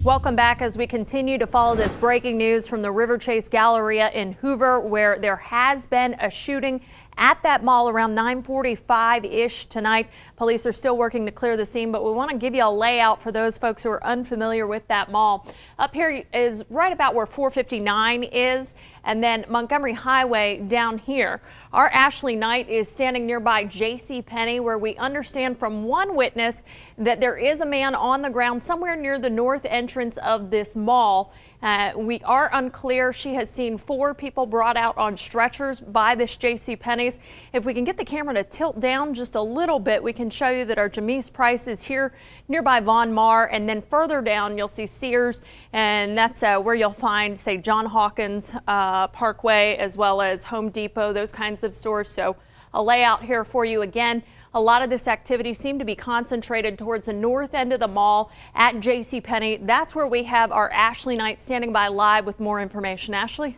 Welcome back as we continue to follow this breaking news from the River Chase Galleria in Hoover, where there has been a shooting at that mall around 9:45-ish tonight. Police are still working to clear the scene, but we want to give you a layout for those folks who are unfamiliar with that mall. Up here is right about where 459 is, and then Montgomery Highway down here. Our Ashley Knight is standing nearby JCPenney, where we understand from one witness that there is a man on the ground somewhere near the north entrance of this mall. We are unclear. She has seen 4 people brought out on stretchers by this JCPenney's. If we can get the camera to tilt down just a little bit, we can show you that our Jamise Price is here nearby Von Maur, and then further down you'll see Sears, and that's where you'll find, say, John Hawkins Parkway, as well as Home Depot, those kinds of stores. So a layout here for you again. A lot of this activity seemed to be concentrated towards the north end of the mall at JCPenney. That's where we have our Ashley Knight standing by live with more information. Ashley?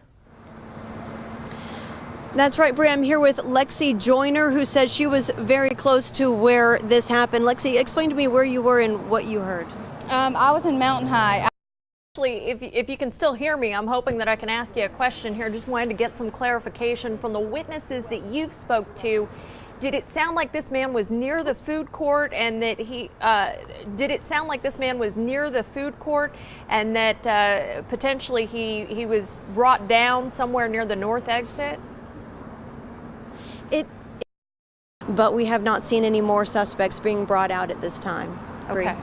That's right, Bree. I'm here with Lexi Joyner, who says she was very close to where this happened. Lexi, explain to me where you were and what you heard. I was in Mountain High. Actually, if you can still hear me, I'm hoping that I can ask you a question here. Just wanted to get some clarification from the witnesses that you've spoke to. Did it sound like this man was near the food court, and that potentially he was brought down somewhere near the north exit? But we have not seen any more suspects being brought out at this time. Bree. Okay.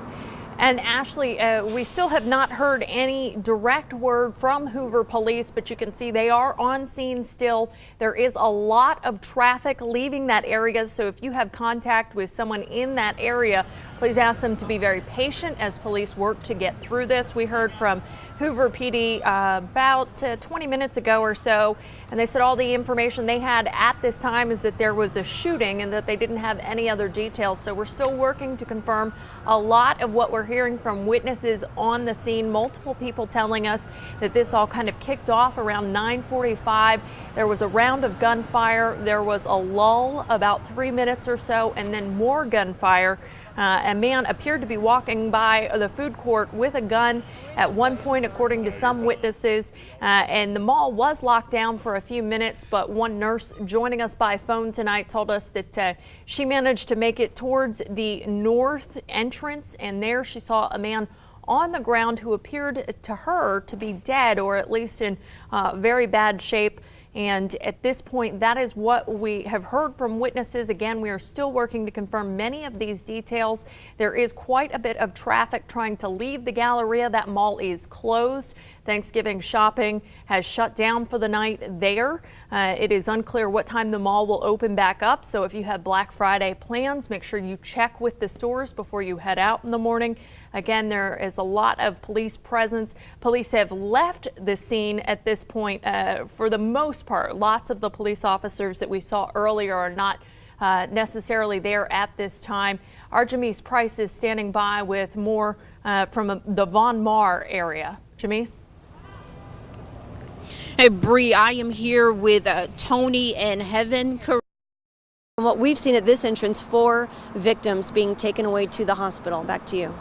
And Ashley, we still have not heard any direct word from Hoover Police, but you can see they are on scene still. There is a lot of traffic leaving that area, so if you have contact with someone in that area, please ask them to be very patient as police work to get through this. We heard from Hoover PD about 20 minutes ago or so, and they said all the information they had at this time is that there was a shooting and that they didn't have any other details. So we're still working to confirm a lot of what we're hearing from witnesses on the scene. Multiple people telling us that this all kind of kicked off around 9:45. There was a round of gunfire. There was a lull about 3 minutes or so, and then more gunfire. A man appeared to be walking by the food court with a gun at one point, according to some witnesses, and the mall was locked down for a few minutes, but one nurse joining us by phone tonight told us that she managed to make it towards the north entrance, and there she saw a man on the ground who appeared to her to be dead, or at least in very bad shape. And at this point, that is what we have heard from witnesses. Again, we are still working to confirm many of these details. There is quite a bit of traffic trying to leave the Galleria. That mall is closed. Thanksgiving shopping has shut down for the night there. It is unclear what time the mall will open back up. So if you have Black Friday plans, make sure you check with the stores before you head out in the morning. Again, there is a lot of police presence. Police have left the scene at this point for the most part. Lots of the police officers that we saw earlier are not necessarily there at this time. Our Jamise Price is standing by with more from the Von Maur area. Jamise? Hey, Bree, I am here with Tony and Heaven. What we've seen at this entrance, 4 victims being taken away to the hospital. Back to you.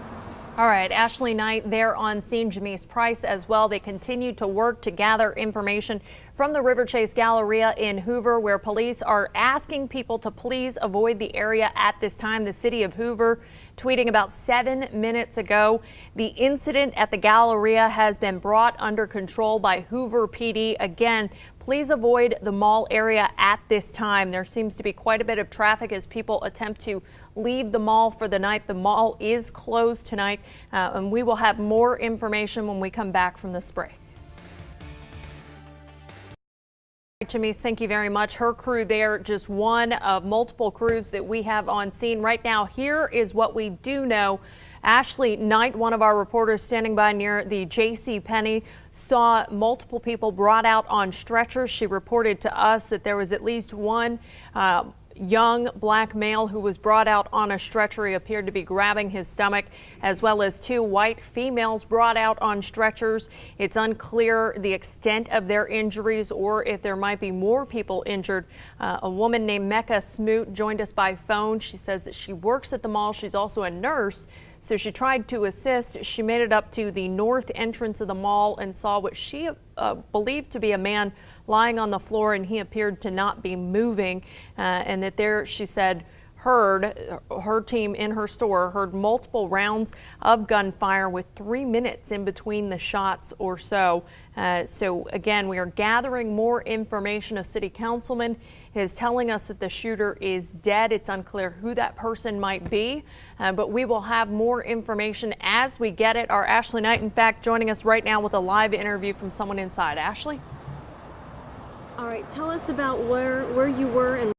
All right, Ashley Knight there on scene, Jamise Price as well. They continue to work to gather information from the River Chase Galleria in Hoover, where police are asking people to please avoid the area at this time. The city of Hoover tweeting about 7 minutes ago, the incident at the Galleria has been brought under control by Hoover PD. Again, please avoid the mall area at this time. There seems to be quite a bit of traffic as people attempt to leave the mall for the night. The mall is closed tonight, and we will have more information when we come back from this break. Jamise, thank you very much. Her crew there, just one of multiple crews that we have on scene right now. Here is what we do know. Ashley Knight, one of our reporters standing by near the JCPenney, saw multiple people brought out on stretchers. She reported to us that there was at least one young black male who was brought out on a stretcher. He appeared to be grabbing his stomach, as well as 2 white females brought out on stretchers. It's unclear the extent of their injuries or if there might be more people injured. A woman named Mecca Smoot joined us by phone. She says that she works at the mall. She's also a nurse. So she tried to assist. She made it up to the north entrance of the mall and saw what she believed to be a man lying on the floor, and he appeared to not be moving, and that there, she said, her team in her store heard multiple rounds of gunfire with 3 minutes in between the shots or so. So again, we are gathering more information. A city councilman is telling us that the shooter is dead. It's unclear who that person might be, but we will have more information as we get it. Our Ashley Knight, in fact, joining us right now with a live interview from someone inside. Ashley? All right, tell us about where you were and.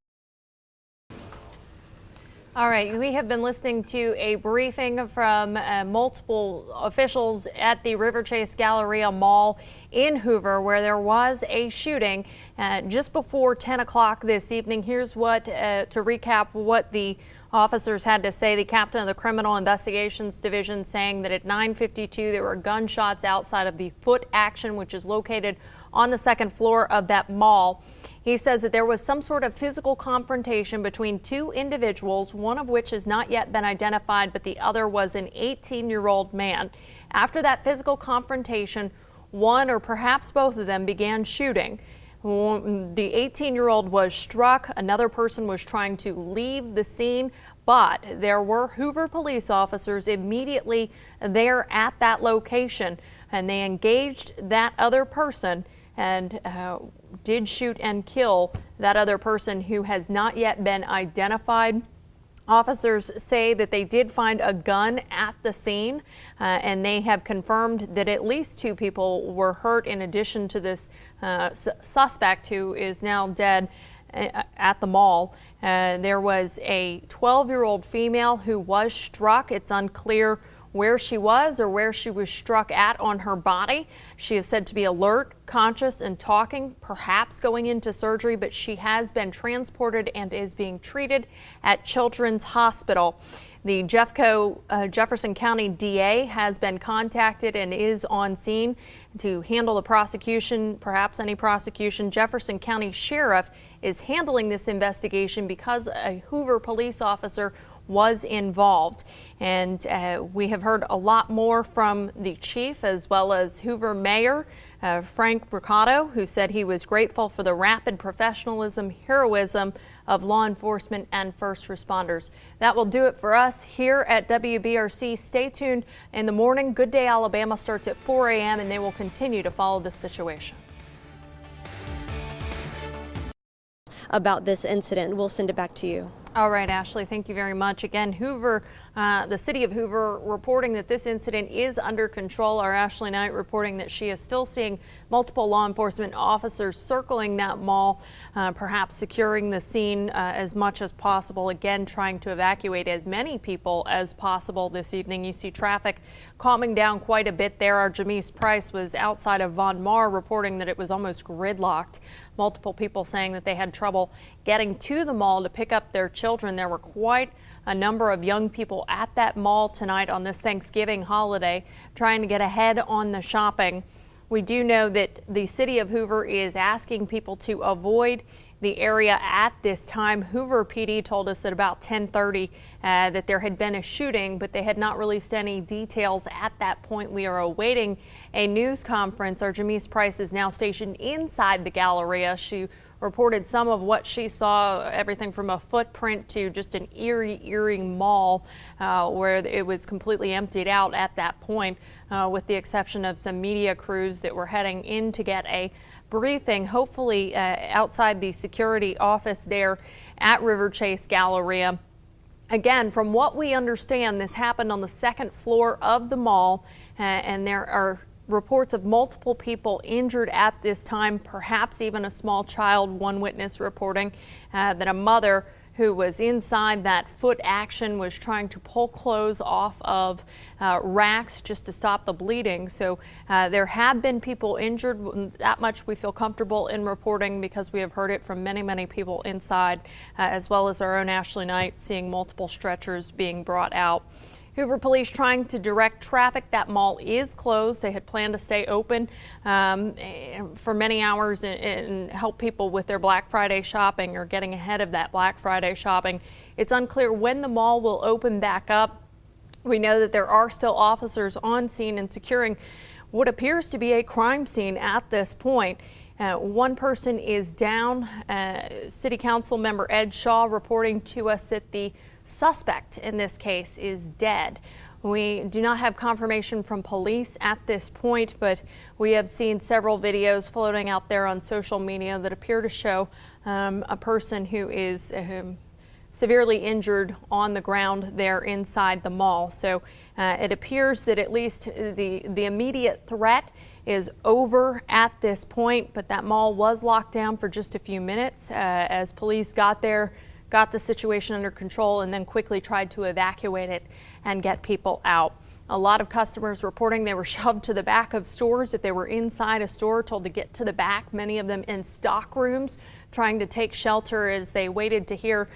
All right, we have been listening to a briefing from multiple officials at the River Chase Galleria Mall in Hoover, where there was a shooting just before 10 o'clock this evening. Here's what, to recap what the officers had to say. The captain of the Criminal Investigations Division saying that at 9:52 there were gunshots outside of the Foot Action, which is located on the second floor of that mall. He says that there was some sort of physical confrontation between two individuals, one of which has not yet been identified, but the other was an 18-year-old man. After that physical confrontation, one or perhaps both of them began shooting. The 18-year-old was struck. Another person was trying to leave the scene, but there were Hoover police officers immediately there at that location, and they engaged that other person and did shoot and kill that other person who has not yet been identified. Officers say that they did find a gun at the scene, and they have confirmed that at least 2 people were hurt in addition to this suspect who is now dead at the mall. There was a 12-year-old female who was struck. It's unclear where she was or where she was struck at on her body. She is said to be alert, conscious, and talking, perhaps going into surgery, but she has been transported and is being treated at Children's Hospital. The Jefferson County DA has been contacted and is on scene to handle the prosecution, perhaps any prosecution. Jefferson County Sheriff is handling this investigation because a Hoover police officer was involved, and we have heard a lot more from the chief as well as Hoover Mayor Frank Mercado, who said he was grateful for the rapid professionalism, heroism of law enforcement and first responders. That will do it for us here at WBRC. Stay tuned in the morning. Good Day Alabama starts at 4 a.m. and they will continue to follow this situation. About this incident, we'll send it back to you. All right, Ashley, thank you very much. Again, Hoover, the city of Hoover reporting that this incident is under control. Our Ashley Knight reporting that she is still seeing multiple law enforcement officers circling that mall, perhaps securing the scene as much as possible. Again, trying to evacuate as many people as possible this evening. You see traffic calming down quite a bit there. Our Jamise Price was outside of Von Mar reporting that it was almost gridlocked. Multiple people saying that they had trouble getting to the mall to pick up their children. There were quite a number of young people at that mall tonight on this Thanksgiving holiday trying to get ahead on the shopping. We do know that the city of Hoover is asking people to avoid the area at this time. Hoover PD told us at about 10:30 that there had been a shooting, but they had not released any details at that point. We are awaiting a news conference. Our Jamise Price is now stationed inside the Galleria. She reported some of what she saw, everything from a footprint to just an eerie mall where it was completely emptied out at that point, with the exception of some media crews that were heading in to get a briefing, hopefully outside the security office there at River Chase Galleria. Again, from what we understand, this happened on the second floor of the mall, and there are reports of multiple people injured at this time, perhaps even a small child. One witness reporting that a mother who was inside that Foot Action was trying to pull clothes off of racks just to stop the bleeding. So there have been people injured. That much we feel comfortable in reporting because we have heard it from many people inside, as well as our own Ashley Knight seeing multiple stretchers being brought out. Hoover Police trying to direct traffic. That mall is closed. They had planned to stay open for many hours and help people with their Black Friday shopping or getting ahead of that Black Friday shopping. It's unclear when the mall will open back up. We know that there are still officers on scene and securing what appears to be a crime scene at this point. One person is down. City Council member Ed Shaw reporting to us that the suspect in this case is dead. We do not have confirmation from police at this point, but we have seen several videos floating out there on social media that appear to show a person who is severely injured on the ground there inside the mall. So it appears that at least the immediate threat is over at this point, but that mall was locked down for just a few minutes as police got there, got the situation under control, and then quickly tried to evacuate it and get people out. A lot of customers reporting they were shoved to the back of stores if they were inside a store, told to get to the back, many of them in stock rooms trying to take shelter as they waited to hear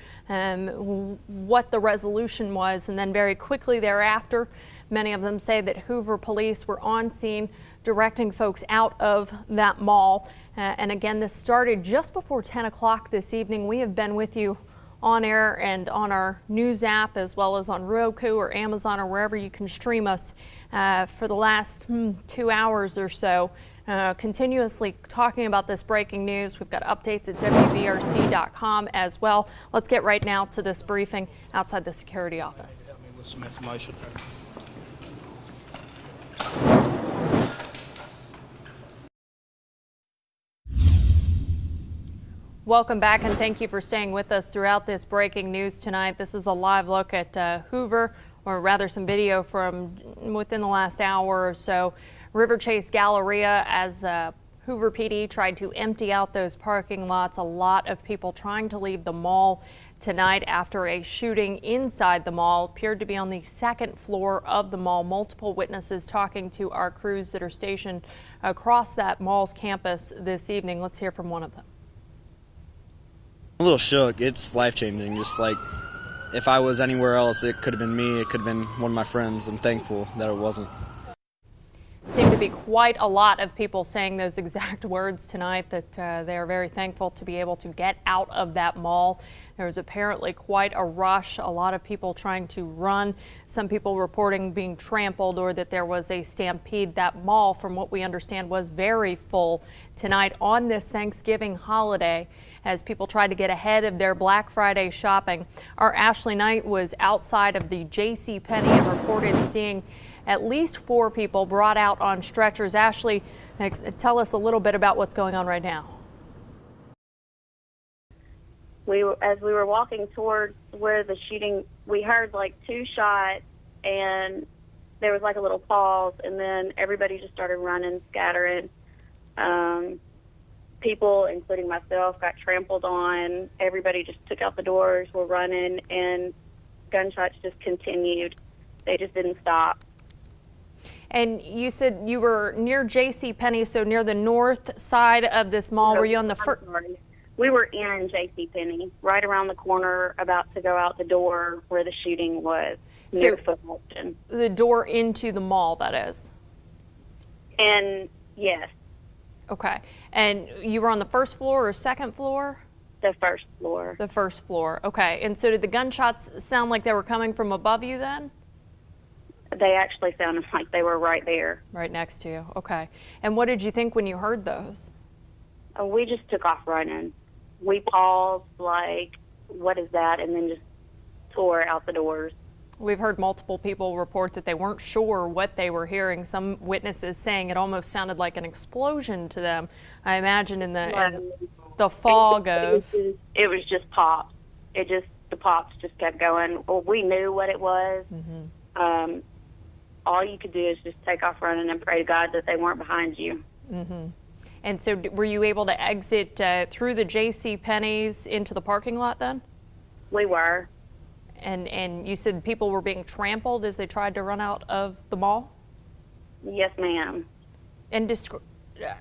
what the resolution was. And then very quickly thereafter, many of them say that Hoover police were on scene directing folks out of that mall. And again, this started just before 10 o'clock this evening. We have been with you on air and on our news app, as well as on Roku or Amazon or wherever you can stream us for the last 2 hours or so, continuously talking about this breaking news. We've got updates at WVRC.com as well. Let's get right now to this briefing outside the security office. Help me with some information. Welcome back, and thank you for staying with us throughout this breaking news tonight. This is a live look at Hoover, or rather some video from within the last hour or so. River Chase Galleria, as Hoover PD tried to empty out those parking lots. A lot of people trying to leave the mall tonight after a shooting inside the mall. Appeared to be on the second floor of the mall. Multiple witnesses talking to our crews that are stationed across that mall's campus this evening. Let's hear from one of them. A little shook. It's life-changing. Just like if I was anywhere else, it could have been me. It could have been one of my friends. I'm thankful that it wasn't. Seemed to be quite a lot of people saying those exact words tonight, that they are very thankful to be able to get out of that mall. There was apparently quite a rush, a lot of people trying to run, some people reporting being trampled or that there was a stampede. That mall, from what we understand, was very full tonight on this Thanksgiving holiday as people tried to get ahead of their Black Friday shopping. Our Ashley Knight was outside of the JCPenney and reported seeing at least 4 people brought out on stretchers. Ashley, tell us a little bit about what's going on right now. As we were walking towards where the shooting, we heard like 2 shots, and there was like a little pause, and then everybody just started running, scattering. People, including myself, got trampled on. Everybody just took out the doors, were running, and gunshots just continued. They just didn't stop. And you said you were near JCPenney, so near the north side of this mall. Were you on the first? We were in JCPenney, right around the corner, about to go out the door where the shooting was, near Fulton. The door into the mall, that is? And yes. Okay. And you were on the first floor or second floor? The first floor. The first floor. Okay. And so did the gunshots sound like they were coming from above you then? They actually sounded like they were right there. Right next to you. Okay. And what did you think when you heard those? We just took off running. We paused like, what is that? And then just tore out the doors. We've heard multiple people report that they weren't sure what they were hearing. Some witnesses saying it almost sounded like an explosion to them. I imagine in the fog of... It was just pops. The pops just kept going. Well, we knew what it was. Mm-hmm. All you could do is just take off running and pray to God that they weren't behind you. Mm-hmm. And so were you able to exit through the JCPenney's into the parking lot then? We were. And you said people were being trampled as they tried to run out of the mall? Yes, ma'am. And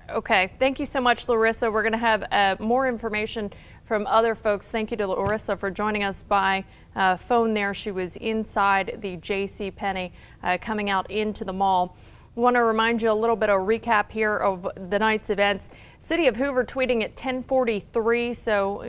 okay, thank you so much, Larissa. We're going to have more information from other folks. Thank you to Larissa for joining us by phone there. She was inside the JCPenney coming out into the mall. Want to remind you a little bit of a recap here of the night's events. City of Hoover tweeting at 10:43, so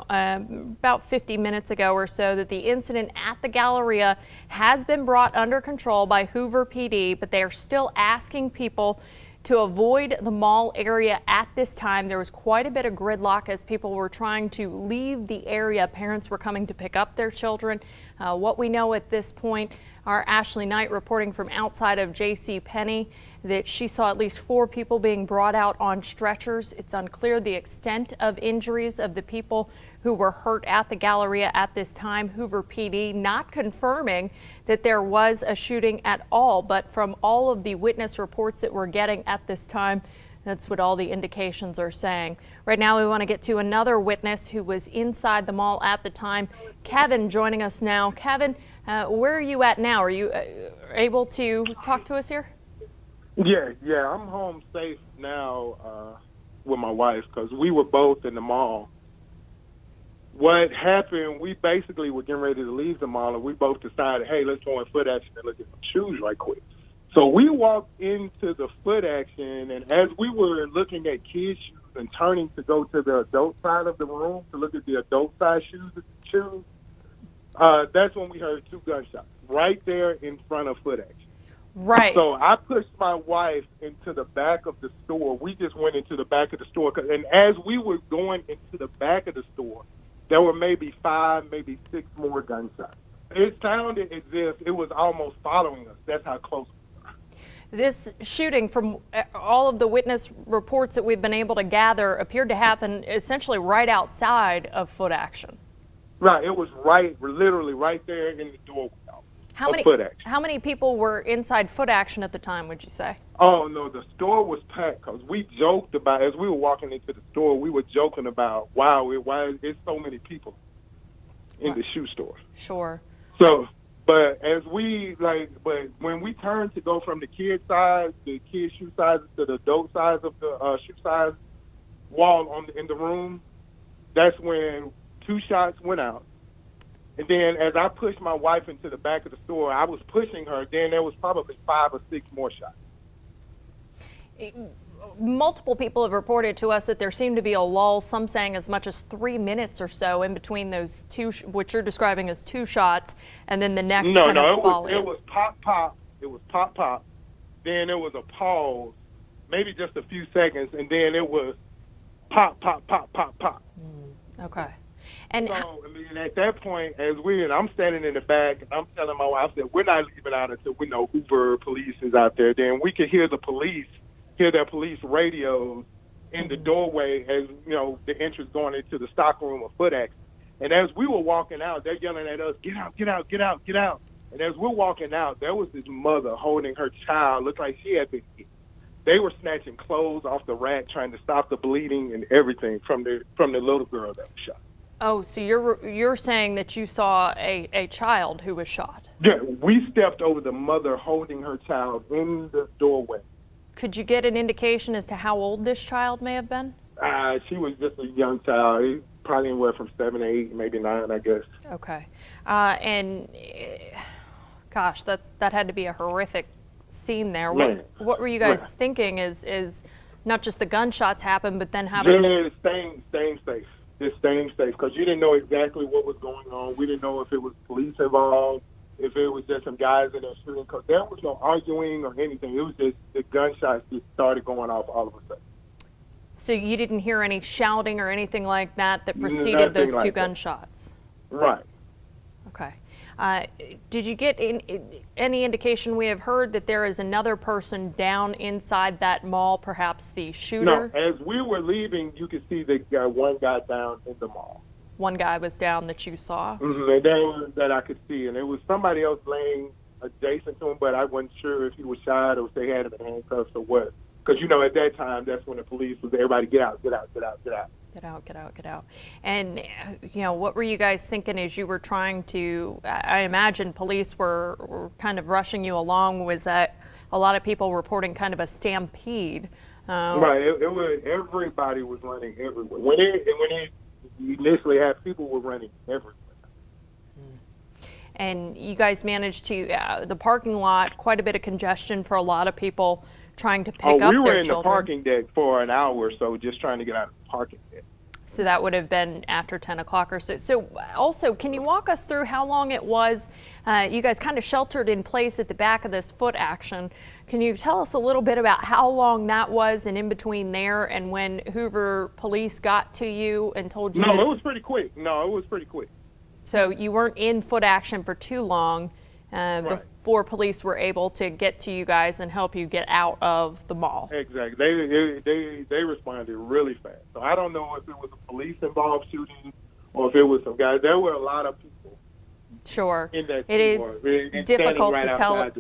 about 50 minutes ago or so, that the incident at the Galleria has been brought under control by Hoover PD, but they are still asking people to avoid the mall area at this time. There was quite a bit of gridlock as people were trying to leave the area. Parents were coming to pick up their children. What we know at this point, our Ashley Knight reporting from outside of JCPenney, that she saw at least 4 people being brought out on stretchers. It's unclear the extent of injuries of the people who were hurt at the Galleria at this time. Hoover PD not confirming that there was a shooting at all, but from all of the witness reports that we're getting at this time, that's what all the indications are saying. Right now, we want to get to another witness who was inside the mall at the time. Kevin joining us now. Kevin, where are you at now? Are you able to talk to us here? Yeah, I'm home safe now with my wife because we were both in the mall. What happened, we basically were getting ready to leave the mall, and we both decided, hey, let's go in foot action and look at some shoes right quick. So we walked into the foot action, and as we were looking at kids' shoes and turning to go to the adult side of the room to look at the adult size shoes, that's when we heard 2 gunshots right there in front of foot action. Right. So I pushed my wife into the back of the store. We just went into the back of the store, and as we were going into the back of the store, there were maybe 5, maybe 6 more gunshots. It sounded as if it was almost following us. That's how close we were. This shooting, from all of the witness reports that we've been able to gather, appeared to happen essentially right outside of foot action. Right. It was literally right there in the doorway. How many people were inside foot action at the time, would you say? Oh, no, the store was packed because we joked about, as we were walking into the store, we were joking about, why there's so many people in the shoe store. Sure. So, but when we turned to go from the kid size, the kid shoe size, to the adult size of the shoe size wall in the room, that's when 2 shots went out. And then as I pushed my wife into the back of the store, I was pushing her. Then there was probably 5 or 6 more shots. Multiple people have reported to us that there seemed to be a lull, some saying as much as 3 minutes or so in between those 2, what you're describing as 2 shots, and then the next kind of volley. It was pop, pop. It was pop, pop. Then it was a pause, maybe just a few seconds, and then it was pop, pop, pop, pop, pop. Okay. And so, I mean, at that point, I'm standing in the back, and I'm telling my wife that we're not leaving out until we know Hoover police is out there. Then we could hear their police radios in the doorway as, the entrance going into the stockroom of foot action. And as we were walking out, they're yelling at us, get out, get out, get out, get out. And as we're walking out, there was this mother holding her child, looked like she had been hit. They were snatching clothes off the rack, trying to stop the bleeding and everything from the little girl that was shot. Oh, so you're saying that you saw a child who was shot? Yeah, we stepped over the mother holding her child in the doorway. Could you get an indication as to how old this child may have been? She was just a young child, probably anywhere from 7, 8, maybe 9, I guess. Okay. Gosh, that had to be a horrific scene there. What were you guys thinking is not just the gunshots happened, but then having... staying safe. Just staying safe, because you didn't know exactly what was going on. We didn't know if it was police involved, if it was just some guys in there shooting, because there was no arguing or anything. It was just the gunshots just started going off all of a sudden. So you didn't hear any shouting or anything like that preceded those 2 gunshots? Right. Okay. Did you get any indication? We have heard that there is another person down inside that mall, perhaps the shooter? No, as we were leaving, you could see one guy down in the mall. One guy was down that you saw? Mm-hmm, that I could see, and it was somebody else laying adjacent to him, but I wasn't sure if he was shot or if they had him in handcuffs or what. Because, at that time, that's when the police was, everybody get out, get out, get out, get out. Get out, get out, get out. And, what were you guys thinking as you were trying to, I imagine police were kind of rushing you along. Was that a lot of people reporting kind of a stampede? Right, everybody was running everywhere. When it initially had, people were running everywhere. and you guys managed to, the parking lot, quite a bit of congestion for a lot of people trying to pick up their children. We were in the parking deck for an hour or so just trying to get out of the parking deck. So that would have been after 10 o'clock or so. So also, can you walk us through how long it was you guys kind of sheltered in place at the back of this foot action? Can you tell us a little bit about how long that was and in between there and when Hoover police got to you and told you? No, it was pretty quick. So you weren't in foot action for too long before police were able to get to you guys and help you get out of the mall. Exactly. They responded really fast. So I don't know if it was a police-involved shooting or if it was some guys. There were a lot of people. Sure. In that it is store, difficult right to tell.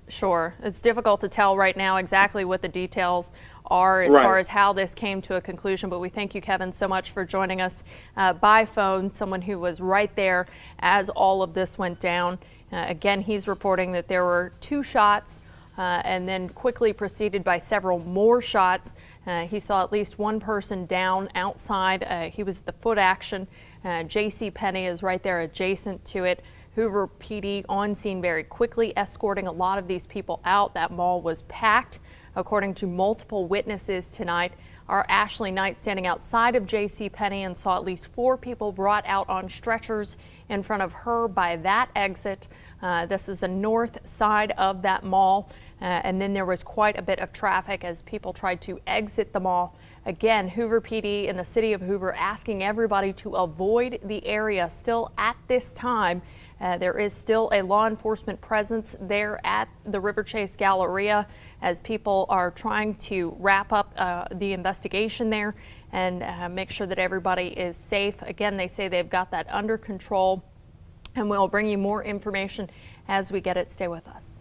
Sure. It's difficult to tell right now exactly what the details are as far as how this came to a conclusion. But we thank you, Kevin, so much for joining us by phone, someone who was right there as all of this went down. Again, he's reporting that there were 2 shots and then quickly preceded by several more shots. He saw at least one person down outside. He was at the foot action. J.C. Penney is right there adjacent to it. Hoover PD on scene very quickly, escorting a lot of these people out. That mall was packed, according to multiple witnesses tonight. Our Ashley Knight standing outside of J.C. Penney and saw at least 4 people brought out on stretchers in front of her by that exit. This is the north side of that mall. And then there was quite a bit of traffic as people tried to exit the mall. Again, Hoover PD and the city of Hoover asking everybody to avoid the area still at this time. There is still a law enforcement presence there at the River Chase Galleria as people are trying to wrap up the investigation there and make sure that everybody is safe. Again, they say they've got that under control, and we'll bring you more information as we get it. Stay with us.